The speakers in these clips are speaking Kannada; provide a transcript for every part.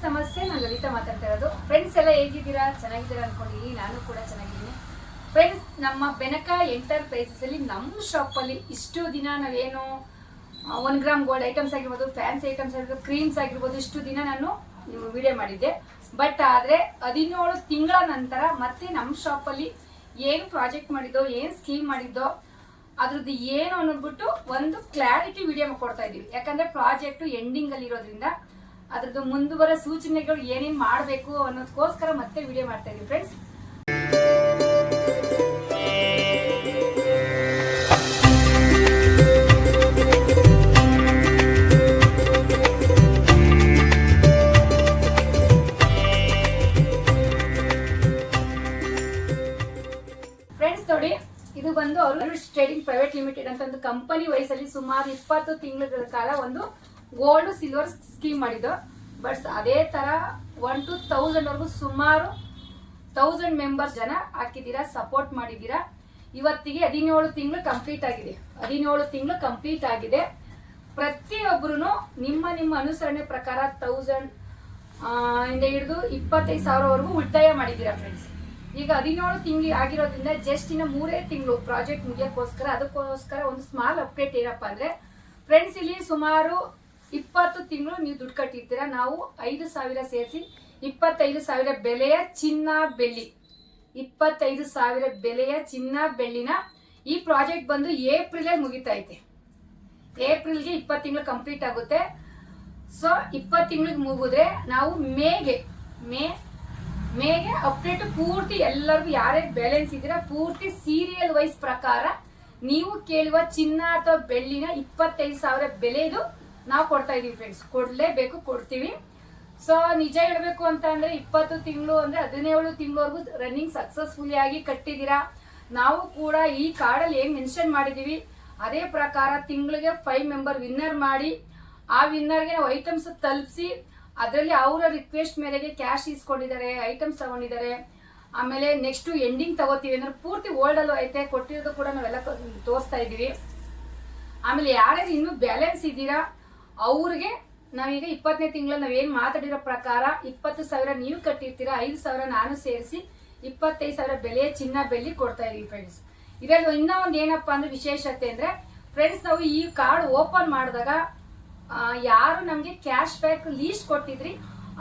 ಸಮಸ್ಯೆ. ನಾನು ಲಲಿತಾ ಮಾತಾಡ್ತಾ ಇರೋದು. ಫ್ರೆಂಡ್ಸ್ ಎಲ್ಲ ಹೇಗಿದ್ದೀರಾ? ಚೆನ್ನಾಗಿದ್ದೀರಾ ಅನ್ಕೊಂಡಿದ್ದೀನಿ. ನಾನು ಕೂಡ ಚೆನ್ನಾಗಿದ್ದೀನಿ. ಫ್ರೆಂಡ್ಸ್, ನಮ್ಮ ಬೆನಕ ಎಂಟರ್ಪ್ರೈಸಸ್ ಅಲ್ಲಿ ನಮ್ಮ ಶಾಪಲ್ಲಿ ಇಷ್ಟು ದಿನ ನಾವೇನು 1 ಗ್ರಾಮ್ ಗೋಲ್ಡ್ ಐಟಮ್ಸ್ ಆಗಿರ್ಬೋದು, ಫ್ಯಾನ್ಸಿ ಐಟಮ್ಸ್ ಆಗಿರ್ಬೋದು, ಕ್ರೀಮ್ಸ್ ಆಗಿರ್ಬೋದು, ಇಷ್ಟು ದಿನ ನಾನು ವಿಡಿಯೋ ಮಾಡಿದ್ದೆ. ಬಟ್ ಆದರೆ 17 ತಿಂಗಳ ನಂತರ ಮತ್ತೆ ನಮ್ಮ ಶಾಪಲ್ಲಿ ಏನು ಪ್ರಾಜೆಕ್ಟ್ ಮಾಡಿದ್ದೋ, ಏನು ಸ್ಕೀಮ್ ಮಾಡಿದ್ದೋ, ಅದ್ರದ್ದು ಏನು ಅನ್ನೋದ್ಬಿಟ್ಟು ಒಂದು ಕ್ಲಾರಿಟಿ ವಿಡಿಯೋ ಕೊಡ್ತಾ ಇದೀವಿ. ಯಾಕಂದ್ರೆ ಪ್ರಾಜೆಕ್ಟ್ ಎಂಡಿಂಗ್ ಅಲ್ಲಿ ಇರೋದ್ರಿಂದ ಅದ್ರದ್ದು ಮುಂದುವರ ಸೂಚನೆಗಳು ಏನೇನು ಮಾಡಬೇಕು ಅನ್ನೋದಕ್ಕೋಸ್ಕರ ಮತ್ತೆ ವಿಡಿಯೋ ಮಾಡ್ತಾ ಇದೀವಿ ಫ್ರೆಂಡ್ಸ್. ಫ್ರೆಂಡ್ಸ್ ನೋಡಿ, ಇದು ಬಂದು ಅರುಣ್ ಟ್ರೇಡಿಂಗ್ ಪ್ರೈವೇಟ್ ಲಿಮಿಟೆಡ್ ಅಂತ ಒಂದು ಕಂಪನಿ ವಯಸ್ಸಲ್ಲಿ ಸುಮಾರು 20 ತಿಂಗಳ ಕಾಲ ಒಂದು ಗೋಲ್ಡ್ ಸಿಲ್ವರ್ ಸ್ಕೀಮ್ ಮಾಡಿದ್ದು. ಬಟ್ ಅದೇ ತರ 1 to 1000 ವರೆಗೂ ಸುಮಾರು 1000 ಮೆಂಬರ್ಸ್ ಜನ ಹಾಕಿದ್ದೀರಾ, ಸಪೋರ್ಟ್ ಮಾಡಿದ್ದೀರಾ. ಇವತ್ತಿಗೆ 17 ತಿಂಗಳು ಕಂಪ್ಲೀಟ್ ಆಗಿದೆ. 17 ತಿಂಗಳು ಕಂಪ್ಲೀಟ್ ಆಗಿದೆ. ಪ್ರತಿಯೊಬ್ಬರು ನಿಮ್ಮ ಅನುಸರಣೆ ಪ್ರಕಾರ 1000 ಇಂದ ಹಿಡಿದು 25,000 ವರೆಗೂ ಉಳಿತಾಯ ಮಾಡಿದ್ದೀರಾ ಫ್ರೆಂಡ್ಸ್. ಈಗ 17 ತಿಂಗಳು ಆಗಿರೋದ್ರಿಂದ ಜಸ್ಟ್ ಇನ್ನು 3 ತಿಂಗಳು ಪ್ರಾಜೆಕ್ಟ್ ಮುಗಿಯೋಕ್ಕೋಸ್ಕರ ಅದಕ್ಕೋಸ್ಕರ ಒಂದು ಸ್ಮಾಲ್ ಅಪ್ಡೇಟ್ ಏನಪ್ಪಾ ಅಂದ್ರೆ ಫ್ರೆಂಡ್ಸ್, ಇಲ್ಲಿ ಸುಮಾರು 20 ತಿಂಗಳು ನೀವು ದುಡ್ಡು ಕಟ್ಟಿರ್ತೀರಾ. ನಾವು 5,000 ಸೇರಿಸಿ 25,000 ಬೆಲೆಯ ಚಿನ್ನ ಬೆಳ್ಳಿ, 25,000 ಬೆಲೆಯ ಚಿನ್ನ ಬೆಳ್ಳಿನ ಈ ಪ್ರಾಜೆಕ್ಟ್ ಬಂದು ಏಪ್ರಿಲ್ ಮುಗಿತಾ ಐತೆ. ಏಪ್ರಿಲ್ಗೆ 20 ತಿಂಗಳು ಕಂಪ್ಲೀಟ್ ಆಗುತ್ತೆ. ಸೊ 20 ತಿಂಗಳಿಗೆ ಮುಗಿದ್ರೆ ನಾವು ಮೇಗೆ ಅಪ್ಡೇಟ್ ಪೂರ್ತಿ ಎಲ್ಲರಿಗೂ ಯಾರ್ಯಾರು ಬ್ಯಾಲೆನ್ಸ್ ಇದ್ದೀರಾ ಪೂರ್ತಿ ಸೀರಿಯಲ್ ವೈಸ್ ಪ್ರಕಾರ ನೀವು ಕೇಳುವ ಚಿನ್ನ ಅಥವಾ ಬೆಳ್ಳಿನ 25,000 ಬೆಲೆದು ನಾವು ಕೊಡ್ತಾ ಇದೀವಿ ಫ್ರೆಂಡ್ಸ್. ಕೊಡ್ಲೇಬೇಕು, ಕೊಡ್ತೀವಿ. ಸೊ ನಿಜ ಹೇಳ್ಬೇಕು ಅಂತ ಅಂದ್ರೆ 20 ತಿಂಗಳು ಅಂದ್ರೆ 17 ತಿಂಗಳವರೆಗೂ ರನ್ನಿಂಗ್ ಸಕ್ಸಸ್ಫುಲಿ ಆಗಿ ಕಟ್ಟಿದೀರಾ. ನಾವು ಕೂಡ ಈ ಕಾರ್ಡಲ್ಲಿ ಏನ್ ಮೆನ್ಷನ್ ಮಾಡಿದೀವಿ ಅದೇ ಪ್ರಕಾರ ತಿಂಗಳಿಗೆ 5 ಮೆಂಬರ್ ವಿನ್ನರ್ ಮಾಡಿ ಆ ವಿನ್ನರ್ಗೆ ನಾವು ಐಟಮ್ಸ್ ತಲುಪಿಸಿ ಅದರಲ್ಲಿ ಅವರ ರಿಕ್ವೆಸ್ಟ್ ಮೇರೆಗೆ ಕ್ಯಾಶ್ ಇಸ್ಕೊಂಡಿದ್ದಾರೆ, ಐಟಮ್ಸ್ ತಗೊಂಡಿದ್ದಾರೆ. ಆಮೇಲೆ ನೆಕ್ಸ್ಟ್ ಎಂಡಿಂಗ್ ತಗೋತೀವಿ ಅಂದ್ರೆ ಪೂರ್ತಿ ಓಲ್ಡ್ ಅಲ್ಲೂ ಐತೆ, ಕೊಟ್ಟಿರೋದು ಕೂಡ ನಾವೆಲ್ಲ ತೋರಿಸ್ತಾ ಇದೀವಿ. ಆಮೇಲೆ ಯಾರ್ಯಾರು ಇನ್ನೂ ಬ್ಯಾಲೆನ್ಸ್ ಇದ್ದೀರಾ ಅವ್ರಿಗೆ ನಾವೀಗ 20ನೇ ತಿಂಗಳಲ್ಲಿ ನಾವೇನ್ ಮಾತಾಡಿರೋ ಪ್ರಕಾರ 20,000 ನೀವು ಕಟ್ಟಿರ್ತೀರಾ, 5,000 ನಾನು ಸೇರಿಸಿ 25,000 ಬೆಲೆಯ ಚಿನ್ನ ಬೆಳ್ಳಿ ಕೊಡ್ತಾ ಇದೀವಿ ಫ್ರೆಂಡ್ಸ್. ಇದರಲ್ಲಿ ಇನ್ನೂ ಒಂದು ಏನಪ್ಪಾ ಅಂದ್ರೆ ವಿಶೇಷತೆ ಅಂದ್ರೆ ಫ್ರೆಂಡ್ಸ್, ನಾವು ಈ ಕಾರ್ಡ್ ಓಪನ್ ಮಾಡಿದಾಗ ಯಾರು ನಮ್ಗೆ ಕ್ಯಾಶ್ ಬ್ಯಾಕ್ ಲೀಸ್ಟ್ ಕೊಟ್ಟಿದ್ರಿ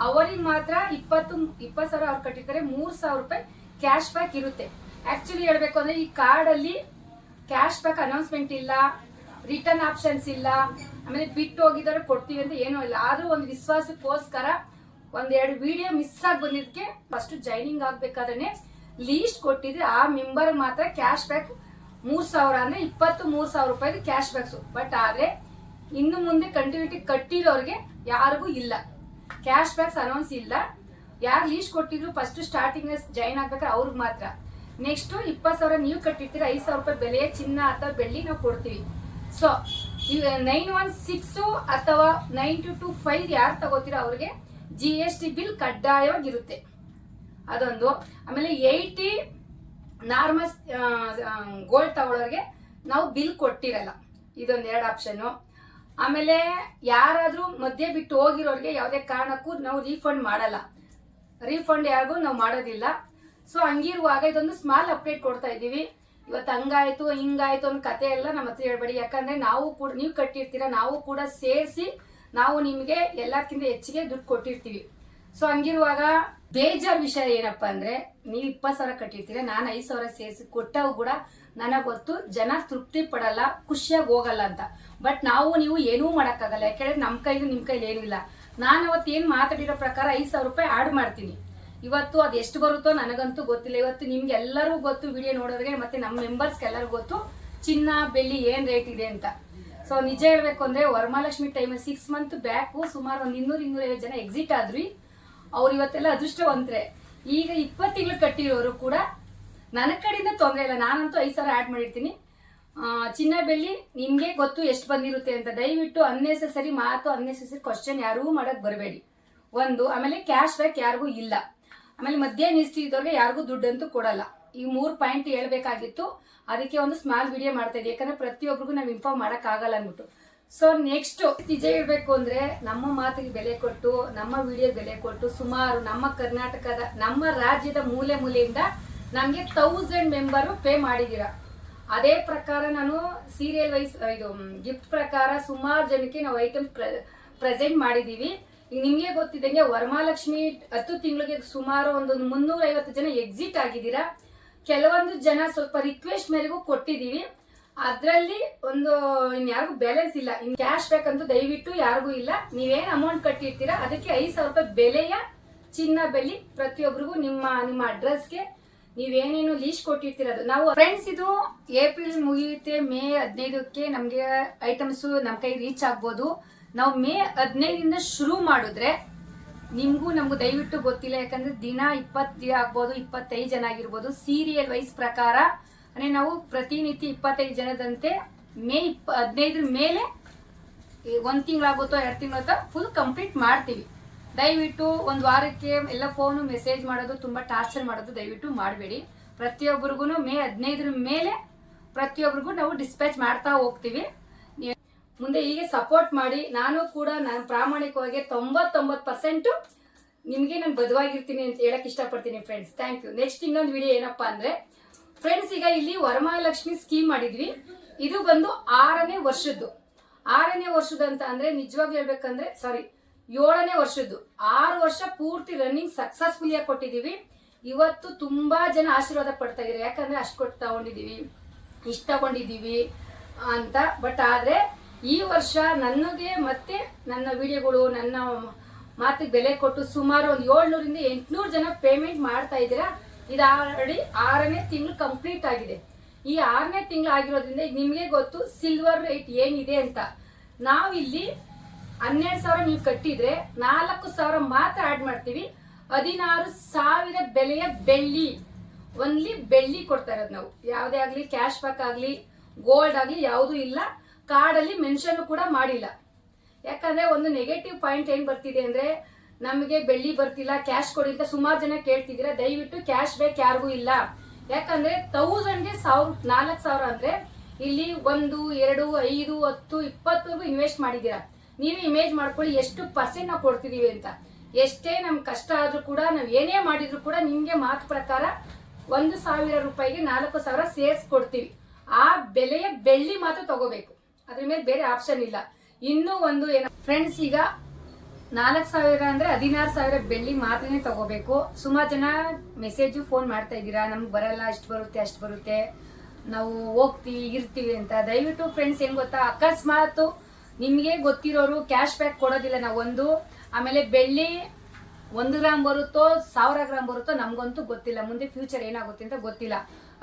ಅವರಿಗೆ ಮಾತ್ರ 20,000 ಅವ್ರು ಕಟ್ಟಿರ್ತಾರೆ, 3,000 ರೂಪಾಯಿ ಕ್ಯಾಶ್ ಬ್ಯಾಕ್ ಇರುತ್ತೆ. ಆಕ್ಚುಲಿ ಹೇಳ್ಬೇಕು ಅಂದ್ರೆ ಈ ಕಾರ್ಡ್ ಅಲ್ಲಿ ಕ್ಯಾಶ್ ಬ್ಯಾಕ್ ಅನೌನ್ಸ್ಮೆಂಟ್ ಇಲ್ಲ, ರಿಟರ್ನ್ ಆಪ್ಷನ್ಸ್ ಇಲ್ಲ, ಆಮೇಲೆ ಬಿಟ್ಟು ಹೋಗಿದ್ದಾರೆ ಕೊಡ್ತೀವಿ ಅಂತ ಏನೂ ಇಲ್ಲ. ಆದ್ರೂ ಒಂದು ವಿಶ್ವಾಸಕ್ಕೋಸ್ಕರ 1-2 ವಿಡಿಯೋ ಮಿಸ್ ಆಗಿ ಬಂದಿದ್ದಕ್ಕೆ ಫಸ್ಟ್ ಜಾಯ್ನಿಂಗ್ ಆಗ್ಬೇಕಾದ್ರೆ ಲೀಸ್ಟ್ ಕೊಟ್ಟಿದ್ರೆ ಆ ಮೆಂಬರ್ ಮಾತ್ರ ಕ್ಯಾಶ್ ಬ್ಯಾಕ್ 3,000 ಅಂದ್ರೆ 23,000 ರೂಪಾಯಿ ಕ್ಯಾಶ್ ಬ್ಯಾಕ್ಸ್. ಬಟ್ ಆದ್ರೆ ಇನ್ನು ಮುಂದೆ ಕಂಟಿನ್ಯೂಟಿ ಕಟ್ಟಿರೋರಿಗೆ ಯಾರಿಗೂ ಇಲ್ಲ, ಕ್ಯಾಶ್ ಬ್ಯಾಕ್ಸ್ ಅನೌನ್ಸ್ ಇಲ್ಲ. ಯಾರು ಲೀಸ್ಟ್ ಕೊಟ್ಟಿದ್ರು ಫಸ್ಟ್ ಸ್ಟಾರ್ಟಿಂಗ್ ಜಾಯಿನ್ ಆಗ್ಬೇಕಾದ್ರೆ ಅವ್ರಿಗೆ ಮಾತ್ರ. ನೆಕ್ಸ್ಟ್ 20,000 ನೀವು ಕಟ್ಟಿರ್ತೀರ, 5,000 ರೂಪಾಯಿ ಬೆಲೆಯ ಚಿನ್ನ ಅಥವಾ ಬೆಳ್ಳಿ ನಾವು ಕೊಡ್ತೀವಿ. ಸೊ 916 ಅಥವಾ 9225 ಯಾರು ತಗೋತೀರ ಅವ್ರಿಗೆ GST ಬಿಲ್ ಕಡ್ಡಾಯವಾಗಿರುತ್ತೆ, ಅದೊಂದು. ಆಮೇಲೆ 80 ನಾರ್ಮಲ್ ಗೋಲ್ಡ್ ತಗೊಳ್ಳೋರಿಗೆ ನಾವು ಬಿಲ್ ಕೊಟ್ಟಿರಲ್ಲ, ಇದೊಂದು 2 ಆಪ್ಷನ್. ಆಮೇಲೆ ಯಾರಾದ್ರೂ ಮಧ್ಯೆ ಬಿಟ್ಟು ಹೋಗಿರೋರಿಗೆ ಯಾವುದೇ ಕಾರಣಕ್ಕೂ ನಾವು ರೀಫಂಡ್ ಮಾಡಲ್ಲ, ರೀಫಂಡ್ ಯಾರಿಗೂ ನಾವು ಮಾಡೋದಿಲ್ಲ. ಸೊ ಹಂಗಿರುವಾಗ ಇದೊಂದು ಸ್ಮಾಲ್ ಅಪ್ಡೇಟ್ ಕೊಡ್ತಾ ಇದೀವಿ. ಇವತ್ತು ಹಂಗಾಯ್ತು ಹಿಂಗಾಯ್ತು ಅನ್ನೋ ಕತೆ ಎಲ್ಲ ನಮ್ಮ ಹತ್ರ ಹೇಳ್ಬೇಡಿ. ಯಾಕಂದ್ರೆ ನಾವು ಕೂಡ ನೀವು ಕಟ್ಟಿರ್ತೀರಾ, ನಾವು ಕೂಡ ಸೇರಿಸಿ ನಾವು ನಿಮಗೆ ಎಲ್ಲಕ್ಕಿಂತ ಹೆಚ್ಚಿಗೆ ದುಡ್ಡು ಕೊಟ್ಟಿರ್ತೀವಿ. ಸೊ ಹಂಗಿರುವಾಗ ಬೇಜಾರ್ ವಿಷಯ ಏನಪ್ಪಾ ಅಂದ್ರೆ ನೀವು 20,000 ಕಟ್ಟಿರ್ತೀರಾ, ನಾನು 5,000 ಸೇರಿಸಿ ಕೊಟ್ಟವು ಕೂಡ ನನಗೆ ಗೊತ್ತು ಜನ ತೃಪ್ತಿ ಪಡಲ್ಲ, ಖುಷಿಯಾಗಿ ಹೋಗಲ್ಲ ಅಂತ. ಬಟ್ ನೀವು ಏನೂ ಮಾಡಕ್ಕಾಗಲ್ಲ, ಯಾಕಂದ್ರೆ ನಮ್ಮ ಕೈಗೂ ನಿಮ್ಮ ಕೈಲಿ ಏನೂ ಇಲ್ಲ. ನಾನು ಅವತ್ತು ಏನ್ ಮಾತಾಡಿರೋ ಪ್ರಕಾರ 5,000 ರೂಪಾಯಿ ಆಡ್ ಮಾಡ್ತೀನಿ. ಇವತ್ತು ಅದು ಎಷ್ಟು ಬರುತ್ತೋ ನನಗಂತೂ ಗೊತ್ತಿಲ್ಲ. ಇವತ್ತು ನಿಮ್ಗೆ ಎಲ್ಲರಿಗೂ ಗೊತ್ತು, ವಿಡಿಯೋ ನೋಡೋರಿಗೆ ಮತ್ತೆ ನಮ್ಮ ಮೆಂಬರ್ಸ್ಗೆ ಎಲ್ಲರಿಗೂ ಗೊತ್ತು ಚಿನ್ನ ಬೆಳ್ಳಿ ಏನ್ ರೇಟ್ ಇದೆ ಅಂತ. ಸೊ ನಿಜ ಹೇಳ್ಬೇಕು ಅಂದ್ರೆ ವರಮಹಾಲಕ್ಷ್ಮಿ ಟೈಮ್ 6 ಮಂತ್ ಬ್ಯಾಕ್ ಸುಮಾರು ಒಂದು 200-250 ಜನ ಎಕ್ಸಿಟ್ ಆದ್ರಿ. ಅವ್ರು ಇವತ್ತೆಲ್ಲ ಅದೃಷ್ಟವಂತ್ರೆ. ಈಗ 20 ತಿಂಗಳು ಕಟ್ಟಿರೋರು ಕೂಡ ನನ್ನ ಕಡೆಯಿಂದ ತೊಂದರೆ ಇಲ್ಲ, ನಾನಂತೂ 5,000 ಆಡ್ ಮಾಡಿರ್ತೀನಿ. ಚಿನ್ನ ಬೆಳ್ಳಿ ನಿಮ್ಗೆ ಗೊತ್ತು ಎಷ್ಟು ಬಂದಿರುತ್ತೆ ಅಂತ. ದಯವಿಟ್ಟು ಅನ್ನೆಸೆಸರಿ ಮಾತು, ಅನ್ನೆಸೆಸರಿ ಕ್ವಶನ್ ಯಾರಿಗೂ ಮಾಡಕ್ ಬರಬೇಡಿ. ಒಂದು, ಆಮೇಲೆ ಕ್ಯಾಶ್ ಬ್ಯಾಕ್ ಯಾರಿಗೂ ಇಲ್ಲ. ಆಮೇಲೆ ಮಧ್ಯೆ ನಿಲ್ಸಿದವ್ರಿಗೆ ಯಾರಿಗೂ ದುಡ್ಡಂತೂ ಕೊಡಲ್ಲ. ಈ 3 ಪಾಯಿಂಟ್ ಹೇಳ್ಬೇಕಾಗಿತ್ತು, ಅದಕ್ಕೆ ಒಂದು ಸ್ಮಾಲ್ ವಿಡಿಯೋ ಮಾಡ್ತಾ ಇದ್ದೀವಿ. ಯಾಕಂದ್ರೆ ಪ್ರತಿಯೊಬ್ಬರಿಗೂ ನಾವು ಇನ್ಫಾರ್ಮ್ ಮಾಡಕ್ ಆಗಲ್ಲ ಅಂದ್ಬಿಟ್ಟು. ಸೊ ನೆಕ್ಸ್ಟ್ ನಿಜ ಹೇಳ್ಬೇಕು ಅಂದ್ರೆ ನಮ್ಮ ಮಾತಿಗೆ ಬೆಲೆ ಕೊಟ್ಟು ನಮ್ಮ ವಿಡಿಯೋ ಬೆಲೆ ಕೊಟ್ಟು ಸುಮಾರು ನಮ್ಮ ಕರ್ನಾಟಕದ ನಮ್ಮ ರಾಜ್ಯದ ಮೂಲೆ ಮೂಲೆಯಿಂದ ನಮ್ಗೆ 1000 ಮೆಂಬರು ಪೇ ಮಾಡಿದೀರ. ಅದೇ ಪ್ರಕಾರ ನಾನು ಸೀರಿಯಲ್ ವೈಸ್ ಇದು ಗಿಫ್ಟ್ ಪ್ರಕಾರ ಸುಮಾರು ಜನಕ್ಕೆ ನಾವು ಐಟಮ್ ಪ್ರೆಸೆಂಟ್ ಮಾಡಿದೀವಿ. ಈಗ ನಿಮ್ಗೆ ಗೊತ್ತಿದ್ದಂಗೆ ವರಮಹಾಲಕ್ಷ್ಮಿ 10 ತಿಂಗಳಿಗೆ ಸುಮಾರು ಒಂದು 350 ಜನ ಎಕ್ಸಿಟ್ ಆಗಿದ್ದೀರಾ. ಕೆಲವೊಂದು ಜನ ಸ್ವಲ್ಪ ರಿಕ್ವೆಸ್ಟ್ ಮೇರೆಗೂ ಕೊಟ್ಟಿದೀವಿ. ಅದ್ರಲ್ಲಿ ಒಂದು ಇನ್ಯಾರಿಗೂ ಬ್ಯಾಲೆನ್ಸ್ ಇಲ್ಲ. ಇನ್ ಕ್ಯಾಶ್ ಬ್ಯಾಕ್ ಅಂತೂ ದಯವಿಟ್ಟು ಯಾರಿಗೂ ಇಲ್ಲ. ನೀವೇನ್ ಅಮೌಂಟ್ ಕಟ್ಟಿರ್ತೀರಾ ಅದಕ್ಕೆ 5,000 ರೂಪಾಯಿ ಬೆಲೆಯ ಚಿನ್ನ ಬೆಳ್ಳಿ ಪ್ರತಿಯೊಬ್ಬರಿಗೂ ನಿಮ್ಮ ಅಡ್ರೆಸ್ಗೆ ನೀವೇನೇನು ಲೀಸ್ಟ್ ಕೊಟ್ಟಿರ್ತೀರದು. ನಾವು ಫ್ರೆಂಡ್ಸ್ ಇದು ಏಪ್ರಿಲ್ ಮುಗಿಯುತ್ತೆ, ಮೇ 15ಕ್ಕೆ ನಮ್ಗೆ ಐಟಮ್ಸ್ ನಮ್ ಕೈ ರೀಚ್ ಆಗ್ಬೋದು. ನಾವು ಮೇ 15ರಿಂದ ಶುರು ಮಾಡಿದ್ರೆ ನಿಮ್ಗೂ ನಮಗೂ ದಯವಿಟ್ಟು ಗೊತ್ತಿಲ್ಲ, ಯಾಕಂದ್ರೆ ದಿನ 20 ಆಗ್ಬೋದು, 25 ಜನ ಆಗಿರ್ಬೋದು. ಸೀರಿಯಲ್ ವೈಸ್ ಪ್ರಕಾರ ಅಂದ್ರೆ ನಾವು ಪ್ರತಿನಿತ್ಯ 25 ಜನದಂತೆ ಮೇ 15 ಮೇಲೆ 1 ತಿಂಗಳಾಗುತ್ತೋ 2 ತಿಂಗಳಾಗುತ್ತೋ ಫುಲ್ ಕಂಪ್ಲೀಟ್ ಮಾಡ್ತೀವಿ. ದಯವಿಟ್ಟು ಒಂದು ವಾರಕ್ಕೆ ಎಲ್ಲ ಫೋನು ಮೆಸೇಜ್ ಮಾಡೋದು ತುಂಬಾ ಟಾರ್ಚರ್ ಮಾಡೋದು ದಯವಿಟ್ಟು ಮಾಡಬೇಡಿ. ಪ್ರತಿಯೊಬ್ಬರಿಗೂ ಮೇ 15 ಮೇಲೆ ಪ್ರತಿಯೊಬ್ಬರಿಗೂ ನಾವು ಡಿಸ್ಪ್ಯಾಚ್ ಮಾಡ್ತಾ ಹೋಗ್ತೀವಿ. ಮುಂದೆ ಹೀಗೆ ಸಪೋರ್ಟ್ ಮಾಡಿ. ನಾನು ಕೂಡ ನಾನು ಪ್ರಾಮಾಣಿಕವಾಗಿ 99% ನಿಮ್ಗೆ ನಾನು ಬದ್ಧವಾಗಿರ್ತೀನಿ ಅಂತ ಹೇಳಕ್ ಇಷ್ಟಪಡ್ತೀನಿ ಫ್ರೆಂಡ್ಸ್. Thank you. ನೆಕ್ಸ್ಟ್ ಇನ್ನೊಂದು ವಿಡಿಯೋ ಏನಪ್ಪಾ ಅಂದ್ರೆ ಫ್ರೆಂಡ್ಸ್, ಈಗ ಇಲ್ಲಿ ವರಮಹಾಲಕ್ಷ್ಮಿ ಸ್ಕೀಮ್ ಮಾಡಿದ್ವಿ. ಇದು ಬಂದು 6ನೇ ವರ್ಷದ್ದು. 6ನೇ ವರ್ಷದ ಅಂತ ಅಂದ್ರೆ ನಿಜವಾಗ್ಲೂ ಹೇಳ್ಬೇಕಂದ್ರೆ 7ನೇ ವರ್ಷದ್ದು. 6 ವರ್ಷ ಪೂರ್ತಿ ರನ್ನಿಂಗ್ ಸಕ್ಸಸ್ಫುಲ್ ಆಗಿ ಕೊಟ್ಟಿದೀವಿ. ಇವತ್ತು ತುಂಬಾ ಜನ ಆಶೀರ್ವಾದ ಪಡ್ತಾ ಇದಾರೆ, ಯಾಕಂದ್ರೆ ಅಷ್ಟು ಕೊಟ್ಟು ತಗೊಂಡಿದೀವಿ, ಇಷ್ಟ ತಗೊಂಡಿದೀವಿ ಅಂತ. ಬಟ್ ಆದ್ರೆ ಈ ವರ್ಷ ನನಗೆ ಮತ್ತೆ ನನ್ನ ವಿಡಿಯೋಗಳು ನನ್ನ ಮಾತಿಗೆ ಬೆಲೆ ಕೊಟ್ಟು ಸುಮಾರು ಒಂದು 700ರಿಂದ 800 ಜನ ಪೇಮೆಂಟ್ ಮಾಡ್ತಾ ಇದ್ದೀರಾ. ಇದು ಆಲ್ರೆಡಿ 6ನೇ ತಿಂಗಳು ಕಂಪ್ಲೀಟ್ ಆಗಿದೆ. ಈ 6ನೇ ತಿಂಗಳು ಆಗಿರೋದ್ರಿಂದ ಈಗ ನಿಮ್ಗೆ ಗೊತ್ತು ಸಿಲ್ವರ್ ರೇಟ್ ಏನಿದೆ ಅಂತ. ನಾವಿಲ್ಲಿ 12,000 ನೀವು ಕಟ್ಟಿದ್ರೆ 4,000 ಮಾತ್ರ ಆಡ್ ಮಾಡ್ತೀವಿ. 16,000 ಬೆಲೆಯ ಬೆಳ್ಳಿ, ಒನ್ಲಿ ಬೆಳ್ಳಿ ಕೊಡ್ತಾ ಇರೋದು ನಾವು. ಯಾವುದೇ ಆಗ್ಲಿ ಕ್ಯಾಶ್ ಬ್ಯಾಕ್ ಆಗ್ಲಿ ಗೋಲ್ಡ್ ಆಗ್ಲಿ ಯಾವುದೂ ಇಲ್ಲ. ಕಾರ್ಡ್ ಅಲ್ಲಿ ಮೆನ್ಷನ್ ಕೂಡ ಮಾಡಿಲ್ಲ. ಯಾಕಂದ್ರೆ ಒಂದು ನೆಗೆಟಿವ್ ಪಾಯಿಂಟ್ ಏನ್ ಬರ್ತಿದೆ ಅಂದ್ರೆ ನಮಗೆ ಬೆಳ್ಳಿ ಬರ್ತಿಲ್ಲ, ಕ್ಯಾಶ್ ಕೊಡಿ ಅಂತ ಸುಮಾರು ಜನ ಕೇಳ್ತಿದ್ದೀರಾ. ದಯವಿಟ್ಟು ಕ್ಯಾಶ್ ಬ್ಯಾಕ್ ಯಾರಿಗೂ ಇಲ್ಲ. ಯಾಕಂದ್ರೆ 1000ಗೆ 4,000 ಅಂದ್ರೆ ಇಲ್ಲಿ 1, 2, 5, 10, 20 ಇನ್ವೆಸ್ಟ್ ಮಾಡಿದೀರಾ. ನೀವೇ ಇಮೇಜ್ ಮಾಡ್ಕೊಳ್ಳಿ ಎಷ್ಟು % ನಾವು ಕೊಡ್ತಿದೀವಿ ಅಂತ. ಎಷ್ಟೇ ನಮ್ ಕಷ್ಟ ಆದ್ರೂ ಕೂಡ ನಾವ್ ಏನೇ ಮಾಡಿದ್ರು ಕೂಡ ನಿಮ್ಗೆ ಮಾತು ಪ್ರಕಾರ 1,000 ರೂಪಾಯಿಗೆ 4,000 ಸೇರ್ಸ್ ಕೊಡ್ತೀವಿ. ಆ ಬೆಲೆಯ ಬೆಳ್ಳಿ ಮಾತ್ರ ತಗೋಬೇಕು, ಅದ್ರ ಮೇಲೆ ಬೇರೆ ಆಪ್ಷನ್ ಇಲ್ಲ. ಇನ್ನೂ ಒಂದು ಏನ ಫ್ರೆಂಡ್ಸ್, ಈಗ 4,000 ಅಂದ್ರೆ 16,000 ಬೆಳ್ಳಿ ಮಾತ್ರನೇ ತಗೋಬೇಕು. ಸುಮಾರು ಜನ ಮೆಸೇಜ್ ಫೋನ್ ಮಾಡ್ತಾ ಇದ್ದೀರಾ, ನಮ್ಗೆ ಬರಲ್ಲ, ಅಷ್ಟು ಬರುತ್ತೆ ಅಷ್ಟು ಬರುತ್ತೆ, ನಾವು ಹೋಗ್ತೀವಿ ಇರ್ತೀವಿ ಅಂತ. ದಯವಿಟ್ಟು ಫ್ರೆಂಡ್ಸ್ ಏನ್ ಗೊತ್ತಾ, ಅಕಸ್ಮಾತ್ ನಿಮ್ಗೆ ಗೊತ್ತಿರೋರು ಕ್ಯಾಶ್ ಬ್ಯಾಕ್ ಕೊಡೋದಿಲ್ಲ ನಾವು ಒಂದು. ಆಮೇಲೆ ಬೆಳ್ಳಿ 1 ಗ್ರಾಮ್ ಬರುತ್ತೋ 1000 ಗ್ರಾಮ್ ಬರುತ್ತೋ ನಮ್ಗಂತೂ ಗೊತ್ತಿಲ್ಲ. ಮುಂದೆ ಫ್ಯೂಚರ್ ಏನಾಗುತ್ತೆ ಅಂತ ಗೊತ್ತಿಲ್ಲ.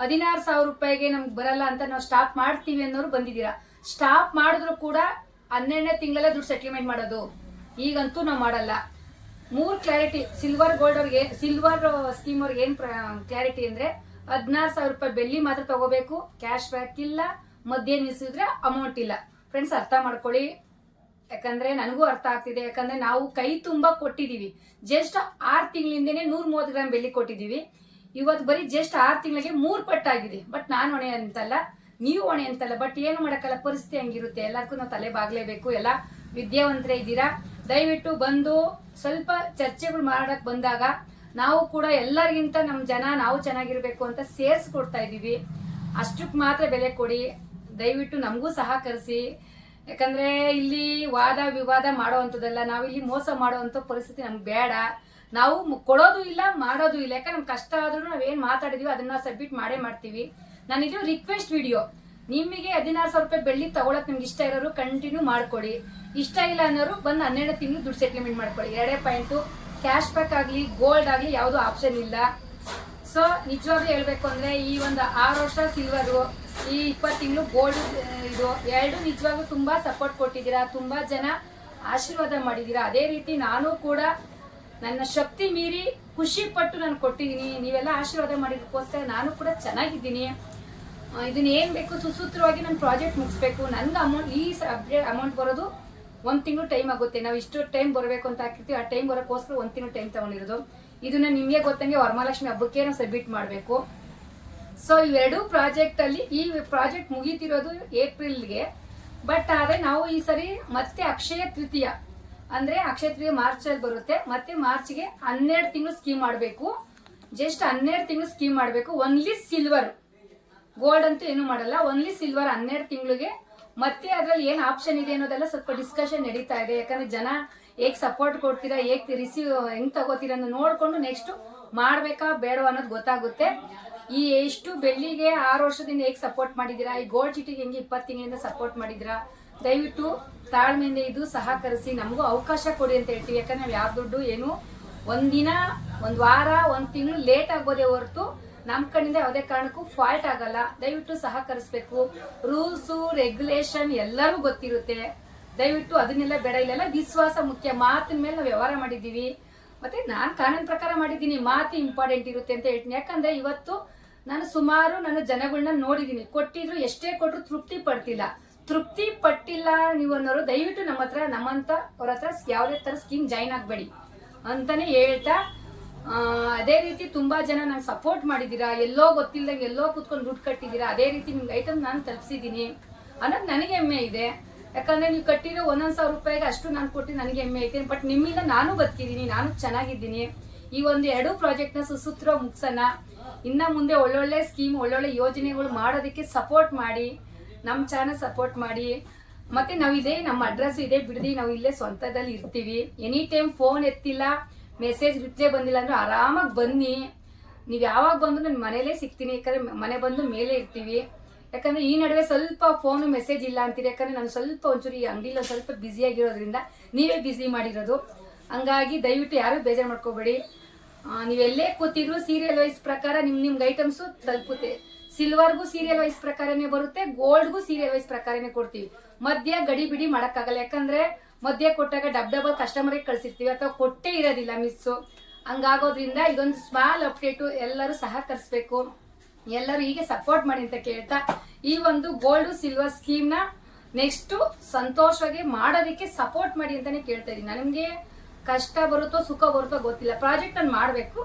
16,000 ರೂಪಾಯಿಗೆ ನಮ್ಗೆ ಬರಲ್ಲ ಅಂತ ನಾವು ಸ್ಟಾಪ್ ಮಾಡ್ತೀವಿ ಅನ್ನೋರು ಬಂದಿದ್ದೀರಾ. ಸ್ಟಾಪ್ ಮಾಡಿದ್ರು ಕೂಡ 12ನೇ ತಿಂಗಳಲ್ಲೇ ದುಡ್ಡು ಸೆಟಲ್ಮೆಂಟ್ ಮಾಡೋದು. ಈಗಂತೂ ನಾವು ಮಾಡಲ್ಲ. 3 ಕ್ಲಾರಿಟಿ ಸಿಲ್ವರ್ ಗೋಲ್ಡ್ ಅವ್ರಿಗೆ, ಸಿಲ್ವರ್ ಸ್ಕೀಮ್ ಅವ್ರಿಗೆ ಏನ್ ಕ್ಲಾರಿಟಿ ಅಂದ್ರೆ 16,000 ರೂಪಾಯಿ ಬೆಳ್ಳಿ ಮಾತ್ರ ತಗೋಬೇಕು, ಕ್ಯಾಶ್ ಬ್ಯಾಕ್ ಇಲ್ಲ, ಮಧ್ಯೆ ನಿಲ್ಸಿದ್ರೆ ಅಮೌಂಟ್ ಇಲ್ಲ. ಫ್ರೆಂಡ್ಸ್ ಅರ್ಥ ಮಾಡ್ಕೊಳ್ಳಿ, ಯಾಕಂದ್ರೆ ನನಗೂ ಅರ್ಥ ಆಗ್ತಿದೆ. ಯಾಕಂದ್ರೆ ನಾವು ಕೈ ತುಂಬಾ ಕೊಟ್ಟಿದೀವಿ. ಜಸ್ಟ್ 6 ತಿಂಗಳಿಂದನೇ 130 ಗ್ರಾಮ್ ಬೆಳ್ಳಿ ಕೊಟ್ಟಿದೀವಿ. ಇವತ್ತು ಬರೀ ಜಸ್ಟ್ 6 ತಿಂಗಳಿಗೆ 3 ಪಟ್ಟಾಗಿದೆ. ಬಟ್ ನಾನು ಹೊಣೆ ಅಂತಲ್ಲ, ನೀವು ಹೊಣೆ ಅಂತಲ್ಲ. ಬಟ್ ಏನು ಮಾಡಕ್ಕಲ್ಲ, ಪರಿಸ್ಥಿತಿ ಹಂಗಿರುತ್ತೆ. ಎಲ್ಲರಿಗೂ ನಾವು ತಲೆ ಬಾಗ್ಲೇಬೇಕು. ಎಲ್ಲ ವಿದ್ಯಾವಂತರೇ ಇದ್ದೀರಾ. ದಯವಿಟ್ಟು ಬಂದು ಸ್ವಲ್ಪ ಚರ್ಚೆಗಳು ಮಾಡಕ್ ಬಂದಾಗ ನಾವು ಕೂಡ ಎಲ್ಲರಿಗಿಂತ ನಮ್ಮ ಜನ ನಾವು ಚೆನ್ನಾಗಿರ್ಬೇಕು ಅಂತ ಸೇರಿಸ್ಕೊಡ್ತಾ ಇದೀವಿ. ಅಷ್ಟಕ್ಕೆ ಮಾತ್ರ ಬೆಲೆ ಕೊಡಿ. ದಯವಿಟ್ಟು ನಮಗೂ ಸಹಕರಿಸಿ. ಯಾಕಂದ್ರೆ ಇಲ್ಲಿ ವಾದ ವಿವಾದ ಮಾಡೋವಂಥದ್ದಲ್ಲ, ನಾವಿಲ್ಲಿ ಮೋಸ ಮಾಡೋವಂಥ ಪರಿಸ್ಥಿತಿ ನಮ್ಗೆ ಬೇಡ. ನಾವು ಕೊಡೋದು ಇಲ್ಲ, ಮಾಡೋದು ಇಲ್ಲ. ಯಾಕಂದ್ರೆ ನಮ್ಗೆ ಕಷ್ಟ ಆದ್ರೂ ನಾವೇನ್ ಮಾತಾಡಿದೀವಿ ಅದನ್ನ ಸಬ್ಮಿಟ್ ಮಾಡೇ ಮಾಡ್ತೀವಿ. ನಾನಿದು ರಿಕ್ವೆಸ್ಟ್ ವಿಡಿಯೋ. ನಿಮಗೆ 16,000 ರೂಪಾಯಿ ಬೆಳ್ಳಿ ತಗೊಳಕ್ ನಿಮ್ಗೆ ಇಷ್ಟ ಇರೋರು ಕಂಟಿನ್ಯೂ ಮಾಡ್ಕೊಡಿ. ಇಷ್ಟ ಇಲ್ಲ ಅನ್ನೋರು ಬಂದು 12 ತಿಂಗಳು ದುಡ್ಡು ಸೆಟ್ಲ್ಮೆಂಟ್ ಮಾಡ್ಕೊಳ್ಳಿ. 2 ಪಾಯಿಂಟು. ಕ್ಯಾಶ್ ಬ್ಯಾಕ್ ಆಗ್ಲಿ ಗೋಲ್ಡ್ ಆಗ್ಲಿ ಯಾವ್ದು ಆಪ್ಷನ್ ಇಲ್ಲ. ಸೊ ನಿಜವಾಗ್ಲೂ ಹೇಳ್ಬೇಕು ಅಂದ್ರೆ ಈ ಒಂದು 6 ವರ್ಷ ಸಿಲ್ವರ್, ಈ 20 ತಿಂಗಳು ಗೋಲ್ಡ್, ಇದು 2 ನಿಜವಾಗ್ಲೂ ತುಂಬಾ ಸಪೋರ್ಟ್ ಕೊಟ್ಟಿದ್ದೀರಾ. ತುಂಬಾ ಜನ ಆಶೀರ್ವಾದ ಮಾಡಿದೀರಾ. ಅದೇ ರೀತಿ ನಾನು ಕೂಡ ನನ್ನ ಶಕ್ತಿ ಮೀರಿ ಖುಷಿ ಪಟ್ಟು ನಾನು ಕೊಟ್ಟಿದ್ದೀನಿ. ನೀವೆಲ್ಲ ಆಶೀರ್ವಾದ ಮಾಡಿದಕ್ಕೋಸ್ಕರ ನಾನು ಕೂಡ ಚೆನ್ನಾಗಿದ್ದೀನಿ. ಇದನ್ನ ಏನ್ ಬೇಕು ಸುಸೂತ್ರವಾಗಿ ನನ್ನ ಪ್ರಾಜೆಕ್ಟ್ ಮುಗಿಸ್ಬೇಕು. ನನ್ಗೆ ಅಮೌಂಟ್ ಈ ಅಮೌಂಟ್ ಬರೋದು 1 ತಿಂಗಳು ಟೈಮ್ ಆಗುತ್ತೆ. ನಾವು ಇಷ್ಟು ಟೈಮ್ ಬರಬೇಕು ಅಂತ ಹಾಕಿರ್ತೀವಿ. ಆ ಟೈಮ್ ಬರೋಕ್ಕೋಸ್ಕರ 1 ತಿಂಗಳು ಟೈಮ್ ತಗೊಂಡಿರೋದು. ಇದನ್ನ ನಿಮ್ಗೆ ಗೊತ್ತಂಗೆ ವರಮಹಾಲಕ್ಷ್ಮಿ ಹಬ್ಬಕ್ಕೆ ನಾವು ಸಬ್ಮಿಟ್ ಮಾಡಬೇಕು. ಸೊ ಇವೆರಡು ಪ್ರಾಜೆಕ್ಟ್ ಅಲ್ಲಿ ಈ ಪ್ರಾಜೆಕ್ಟ್ ಮುಗೀತಿರೋದು ಏಪ್ರಿಲ್ಗೆ. ಬಟ್ ಆದರೆ ನಾವು ಈ ಸರಿ ಮತ್ತೆ ಅಕ್ಷಯ ತೃತೀಯ ಅಂದರೆ ಅಕ್ಷಯ ತೃತೀಯ ಮಾರ್ಚಲ್ಲಿ ಬರುತ್ತೆ, ಮತ್ತೆ ಮಾರ್ಚ್ಗೆ 12 ತಿಂಗಳು ಸ್ಕೀಮ್ ಮಾಡಬೇಕು. ಜಸ್ಟ್ 12 ತಿಂಗಳು ಸ್ಕೀಮ್ ಮಾಡಬೇಕು. ಓನ್ಲಿ ಸಿಲ್ವರ್, ಗೋಲ್ಡ್ ಅಂತೂ ಏನು ಮಾಡಲ್ಲ, ಓನ್ಲಿ ಸಿಲ್ವರ್ 12 ತಿಂಗಳಿಗೆ. ಮತ್ತೆ ಅದರಲ್ಲಿ ಏನು ಆಪ್ಷನ್ ಇದೆ ಅನ್ನೋದೆಲ್ಲ ಸ್ವಲ್ಪ ಡಿಸ್ಕಷನ್ ನಡೀತಾ ಇದೆ. ಯಾಕಂದ್ರೆ ಜನ ಹೇಗೆ ಸಪೋರ್ಟ್ ಕೊಡ್ತೀರಾ, ಹೇಗೆ ಹೆಂಗ್ ತಗೋತೀರಾ ಅಂತ ನೋಡ್ಕೊಂಡು ನೆಕ್ಸ್ಟ್ ಮಾಡ್ಬೇಕಾ ಬೇಡವಾ ಅನ್ನೋದು ಗೊತ್ತಾಗುತ್ತೆ. ಈ ಎಷ್ಟು ಬೆಳ್ಳಿಗೆ 6 ವರ್ಷದಿಂದ ಹೇಗೆ ಸಪೋರ್ಟ್ ಮಾಡಿದ್ದೀರಾ, ಈ ಗೋಲ್ಡ್ ಚೀಟಿಗೆ ಹೆಂಗೆ 20 ತಿಂಗಳಿಂದ ಸಪೋರ್ಟ್ ಮಾಡಿದ್ದೀರಾ, ದಯವಿಟ್ಟು ತಾಳ್ಮೆಯಿಂದ ಇದು ಸಹಕರಿಸಿ, ನಮಗೂ ಅವಕಾಶ ಕೊಡಿ ಅಂತ ಹೇಳ್ತೀವಿ. ಯಾಕಂದ್ರೆ ನಾವು ಯಾವ ದುಡ್ಡು ಏನು ಒಂದಿನ, ಒಂದು ವಾರ, ಒಂದು ತಿಂಗಳು ಲೇಟ್ ಆಗ್ಬೋದೇ ಹೊರತು ನಮ್ಮ ಕಡೆಯಿಂದ ಯಾವುದೇ ಕಾರಣಕ್ಕೂ ಫಾಲ್ಟ್ ಆಗಲ್ಲ. ದಯವಿಟ್ಟು ಸಹಕರಿಸಬೇಕು. ರೂಲ್ಸು ರೆಗ್ಯುಲೇಷನ್ ಎಲ್ಲರೂ ಗೊತ್ತಿರುತ್ತೆ. ದಯವಿಟ್ಟು ಅದನ್ನೆಲ್ಲ ಬೇಡ. ಇಲ್ಲೆಲ್ಲ ವಿಶ್ವಾಸ ಮುಖ್ಯ. ಮಾತಿನ ಮೇಲೆ ನಾವು ವ್ಯವಹಾರ ಮಾಡಿದ್ದೀವಿ. ಮತ್ತೆ ನಾನು ಕಾನೂನು ಪ್ರಕಾರ ಮಾಡಿದ್ದೀನಿ, ಮಾತು ಇಂಪಾರ್ಟೆಂಟ್ ಇರುತ್ತೆ ಅಂತ ಹೇಳ್ತೀನಿ. ಯಾಕಂದ್ರೆ ಇವತ್ತು ನಾನು ಸುಮಾರು ನನ್ನ ಜನಗಳನ್ನ ನೋಡಿದ್ದೀನಿ, ಕೊಟ್ಟಿದ್ರು ಎಷ್ಟೇ ಕೊಟ್ಟರು ತೃಪ್ತಿ ಪಟ್ಟಿಲ್ಲ ನೀವು ಅನ್ನೋರು ದಯವಿಟ್ಟು ನಮ್ಮಂತ ಅವ್ರ ಹತ್ರ ಯಾವುದೇ ತರ ಸ್ಕೀಮ್ ಜಾಯಿನ್ ಆಗಬೇಡಿ ಅಂತಾನೆ ಹೇಳ್ತಾ, ಅದೇ ರೀತಿ ತುಂಬಾ ಜನ ನಂಗೆ ಸಪೋರ್ಟ್ ಮಾಡಿದ್ದೀರಾ, ಎಲ್ಲೋ ಗೊತ್ತಿಲ್ಲದಂಗೆ ಎಲ್ಲೋ ಕೂತ್ಕೊಂಡು ದುಡ್ಡು ಕಟ್ಟಿದ್ದೀರಾ, ಅದೇ ರೀತಿ ನಿಮ್ಗೆ ಐಟಮ್ ನಾನು ತಲುಪಿಸಿದ್ದೀನಿ ಅನ್ನೋದು ನನಗೆ ಹೆಮ್ಮೆ ಇದೆ. ಯಾಕಂದ್ರೆ ನೀವು ಕಟ್ಟಿರೋ 1,000 ರೂಪಾಯಿಗೆ ಅಷ್ಟು ನಾನು ಕೊಟ್ಟು ನನಗೆ ಹೆಮ್ಮೆ ಐತೆ. ಬಟ್ ನಿಮ್ಮಿಂದ ನಾನು ಬದುಕಿದ್ದೀನಿ, ನಾನು ಚೆನ್ನಾಗಿದ್ದೀನಿ. ಈ ಒಂದು 2 ಪ್ರಾಜೆಕ್ಟ್ನ ಸುಸೂತ್ರ ಮುಗಿಸೋಣ. ಇನ್ನ ಮುಂದೆ ಒಳ್ಳೊಳ್ಳೆ ಸ್ಕೀಮ್, ಒಳ್ಳೊಳ್ಳೆ ಯೋಜನೆಗಳು ಮಾಡೋದಕ್ಕೆ ಸಪೋರ್ಟ್ ಮಾಡಿ, ನಮ್ಮ ಚಾನಲ್ ಸಪೋರ್ಟ್ ಮಾಡಿ. ಮತ್ತೆ ನಾವಿದೆ, ನಮ್ಮ ಅಡ್ರೆಸ್ ಇದೆ ಬಿಡದಿ, ನಾವು ಇಲ್ಲೇ ಸ್ವಂತದಲ್ಲಿ ಇರ್ತೀವಿ. ಎನಿ ಟೈಮ್ ಫೋನ್ ಎತ್ತಿಲ್ಲ, ಮೆಸೇಜ್ ರಿಪ್ಲೈ ಬಂದಿಲ್ಲ ಅಂದ್ರೆ ಆರಾಮಾಗಿ ಬನ್ನಿ. ನೀವು ಯಾವಾಗ ಬಂದು ನನ್ನ ಮನೇಲೇ ಸಿಗ್ತೀನಿ. ಯಾಕಂದ್ರೆ ಮನೆ ಬಂದು ಮೇಲೆ ಇರ್ತೀವಿ. ಯಾಕಂದ್ರೆ ಈ ನಡುವೆ ಸ್ವಲ್ಪ ಫೋನು ಮೆಸೇಜ್ ಇಲ್ಲ ಅಂತೀರಿ. ಯಾಕಂದ್ರೆ ನಾನು ಸ್ವಲ್ಪ ಒಂಚೂರು ಈ ಅಂಗಡಿలో ಸ್ವಲ್ಪ ಬ್ಯುಸಿಯಾಗಿರೋದ್ರಿಂದ ನೀವೇ ಬ್ಯುಸಿ ಮಾಡಿರೋದು. ಹಂಗಾಗಿ ದಯವಿಟ್ಟು ಯಾರು ಬೇಜಾರು ಮಾಡ್ಕೋಬೇಡಿ. ನೀವೆಲ್ಲೇ ಕೂತಿದ್ರು ಸೀರಿಯಲ್ ವೈಸ್ ಪ್ರಕಾರ ನಿಮ್ಗೆ ಐಟಮ್ಸು ತಲುಪುತ್ತೆ. ಸಿಲ್ವರ್ಗೂ ಸೀರಿಯಲ್ ವೈಸ್ ಪ್ರಕಾರನೇ ಬರುತ್ತೆ, ಗೋಲ್ಡ್ಗೂ ಸೀರಿಯಲ್ ವೈಸ್ ಪ್ರಕಾರನೇ ಕೊಡ್ತೀವಿ. ಮಧ್ಯ ಗಡಿ ಬಿಡಿ ಮಾಡೋಕ್ಕಾಗಲ್ಲ. ಯಾಕಂದ್ರೆ ಮಧ್ಯ ಕೊಟ್ಟಾಗ ಡಬಲ್ ಕಸ್ಟಮರ್ಗೆ ಕಳ್ಸಿರ್ತೀವಿ, ಅಥವಾ ಕೊಟ್ಟೇ ಇರೋದಿಲ್ಲ ಮಿಸ್ಸು. ಹಂಗಾಗೋದ್ರಿಂದ ಇದೊಂದು ಸ್ಮಾಲ್ ಅಪ್ಡೇಟು, ಎಲ್ಲರೂ ಸಹಕರಿಸ್ಬೇಕು, ಎಲ್ಲರೂ ಹೀಗೆ ಸಪೋರ್ಟ್ ಮಾಡಿ ಅಂತ ಕೇಳ್ತಾ, ಈ ಒಂದು ಗೋಲ್ಡ್ ಸಿಲ್ವರ್ ಸ್ಕೀಮ್ನ ನೆಕ್ಸ್ಟ್ ಸಂತೋಷವಾಗಿ ಮಾಡೋದಕ್ಕೆ ಸಪೋರ್ಟ್ ಮಾಡಿ ಅಂತಾನೆ ಕೇಳ್ತಾ ಇದ್ದೀನಿ. ನನಗೆ ಕಷ್ಟ ಬರುತ್ತೋ ಸುಖ ಬರುತ್ತೋ ಗೊತ್ತಿಲ್ಲ, ಪ್ರಾಜೆಕ್ಟ್ ನಾನು ಮಾಡಬೇಕು,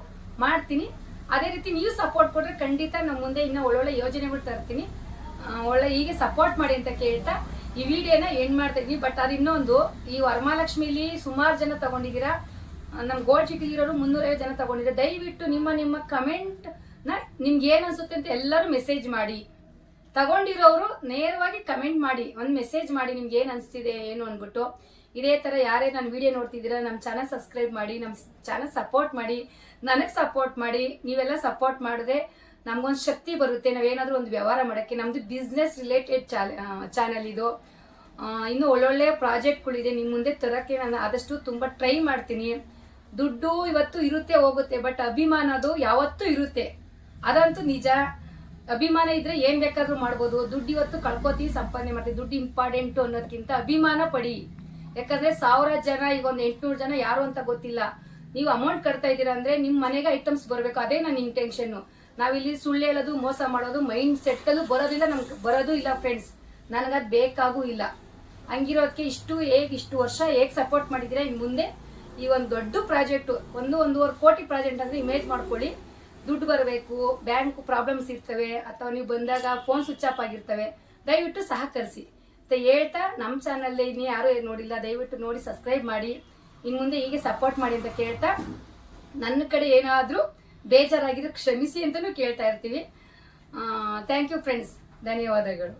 ಮಾಡ್ತೀನಿ. ಅದೇ ರೀತಿ ನೀವು ಸಪೋರ್ಟ್ ಕೊಟ್ರೆ ಖಂಡಿತ ನಮ್ಮ ಮುಂದೆ ಇನ್ನೂ ಒಳ್ಳೊಳ್ಳೆ ಯೋಜನೆಗಳು ತರ್ತೀನಿ. ಒಳ್ಳೆ ಹೀಗೆ ಸಪೋರ್ಟ್ ಮಾಡಿ ಅಂತ ಕೇಳ್ತಾ ಈ ವಿಡಿಯೋನ ಎಂಡ್ ಮಾಡ್ತಾ ಇದ್ದೀನಿ. ಬಟ್ ಅದು ಇನ್ನೊಂದು, ಈ ವರಮಹಾಲಕ್ಷ್ಮಿಲಿ ಸುಮಾರು ಜನ ತಗೊಂಡಿದ್ದೀರಾ, ನಮ್ಮ ಗೋಲ್ಡ್ ಚೀಟಿಲಿರೋರು 350 ಜನ ತಗೊಂಡಿದ್ದೀರಾ. ದಯವಿಟ್ಟು ನಿಮ್ಮ ಕಮೆಂಟ್ ನಿಮ್ಗೆ ಏನ್ ಅನ್ಸುತ್ತೆ ಅಂತ ಎಲ್ಲರೂ ಮೆಸೇಜ್ ಮಾಡಿ. ತಗೊಂಡಿರೋರು ನೇರವಾಗಿ ಕಮೆಂಟ್ ಮಾಡಿ, ಒಂದು ಮೆಸೇಜ್ ಮಾಡಿ ನಿಮ್ಗೆ ಏನ್ ಅನ್ಸ್ತಿದೆ ಏನು ಅಂದ್ಬಿಟ್ಟು. ಇದೇ ತರ ಯಾರೇ ನನ್ನ ವಿಡಿಯೋ ನೋಡ್ತಿದ್ದೀರಾ ನಮ್ಮ ಚಾನಲ್ ಸಬ್ಸ್ಕ್ರೈಬ್ ಮಾಡಿ, ನಮ್ಮ ಚಾನಲ್ ಸಪೋರ್ಟ್ ಮಾಡಿ, ನನಗೆ ಸಪೋರ್ಟ್ ಮಾಡಿ. ನೀವೆಲ್ಲ ಸಪೋರ್ಟ್ ಮಾಡಿದ್ರೆ ನಮ್ಗೊಂದು ಶಕ್ತಿ ಬರುತ್ತೆ, ನಾವೇನಾದ್ರೂ ಒಂದು ವ್ಯವಹಾರ ಮಾಡೋಕ್ಕೆ. ನಮ್ದು ಬಿಸ್ನೆಸ್ ರಿಲೇಟೆಡ್ ಚಾನಲ್ ಇದು. ಇನ್ನೂ ಒಳ್ಳೊಳ್ಳೆ ಪ್ರಾಜೆಕ್ಟ್ಗಳಿದೆ ನಿಮ್ಮ ಮುಂದೆ ತರೋಕ್ಕೆ ನಾನು ಆದಷ್ಟು ತುಂಬ ಟ್ರೈ ಮಾಡ್ತೀನಿ. ದುಡ್ಡು ಇವತ್ತು ಇರುತ್ತೆ ಹೋಗುತ್ತೆ, ಬಟ್ ಅಭಿಮಾನ ಅದು ಯಾವತ್ತೂ ಇರುತ್ತೆ, ಅದಂತೂ ನಿಜ. ಅಭಿಮಾನ ಇದ್ರೆ ಏನ್ ಬೇಕಾದ್ರೂ ಮಾಡ್ಬೋದು. ದುಡ್ಡು ಇವತ್ತು ಕಳ್ಕೊತೀವಿ, ಸಂಪಾದನೆ ಮಾಡ್ತೀವಿ. ದುಡ್ಡು ಇಂಪಾರ್ಟೆಂಟು ಅನ್ನೋದಕ್ಕಿಂತ ಅಭಿಮಾನ ಪಡಿ. ಯಾಕಂದ್ರೆ 1000 ಜನ, ಈಗ ಒಂದು 800 ಜನ ಯಾರು ಅಂತ ಗೊತ್ತಿಲ್ಲ. ನೀವು ಅಮೌಂಟ್ ಕಟ್ತಾ ಇದ್ದೀರಾ ಅಂದ್ರೆ ನಿಮ್ಮ ಮನೆಗೆ ಐಟಮ್ಸ್ ಬರಬೇಕು, ಅದೇ ನನ್ನ ಇಂಟೆನ್ಷನ್. ನಾವಿಲ್ಲಿ ಸುಳ್ಳು ಹೇಳೋದು, ಮೋಸ ಮಾಡೋದು ಮೈಂಡ್ ಸೆಟ್ ಅಲ್ಲೂ ಬರೋದಿಲ್ಲ, ನಮ್ಗೆ ಬರೋದು ಇಲ್ಲ ಫ್ರೆಂಡ್ಸ್. ನನಗದು ಬೇಕಾಗೂ ಇಲ್ಲ. ಹಂಗಿರೋದಕ್ಕೆ ಇಷ್ಟು ವರ್ಷ ಹೇಗೆ ಸಪೋರ್ಟ್ ಮಾಡಿದ್ದೀರಾ, ಇನ್ನು ಮುಂದೆ ಈ ಒಂದು ದೊಡ್ಡ ಪ್ರಾಜೆಕ್ಟ್, 1-1.5 ಕೋಟಿ ಪ್ರಾಜೆಕ್ಟ್ ಅಂದ್ರೆ ಇಮೇಜ್ ಮಾಡ್ಕೊಳ್ಳಿ. ದುಡ್ಡು ಬರಬೇಕು, ಬ್ಯಾಂಕ್ ಪ್ರಾಬ್ಲಮ್ಸ್ ಇರ್ತವೆ, ಅಥವಾ ನೀವು ಬಂದಾಗ ಫೋನ್ ಸ್ವಿಚ್ ಆಫ್ ಆಗಿರ್ತವೆ. ದಯವಿಟ್ಟು ಸಹಕರಿಸಿ ಅಂತ ಹೇಳ್ತಾ, ನಮ್ಮ ಚಾನಲ್ ಇನ್ನು ಯಾರು ನೋಡಿಲ್ಲ ದಯವಿಟ್ಟು ನೋಡಿ ಸಬ್ಸ್ಕ್ರೈಬ್ ಮಾಡಿ. ಇನ್ನು ಮುಂದೆ ಹೀಗೆ ಸಪೋರ್ಟ್ ಮಾಡಿ ಅಂತ ಕೇಳ್ತಾ, ನನ್ನ ಕಡೆ ಏನಾದರೂ ಬೇಜಾರಾಗಿದ್ರೆ ಕ್ಷಮಿಸಿ ಅಂತಲೂ ಕೇಳ್ತಾ ಇರ್ತೀವಿ. ಥ್ಯಾಂಕ್ ಯು ಫ್ರೆಂಡ್ಸ್, ಧನ್ಯವಾದಗಳು.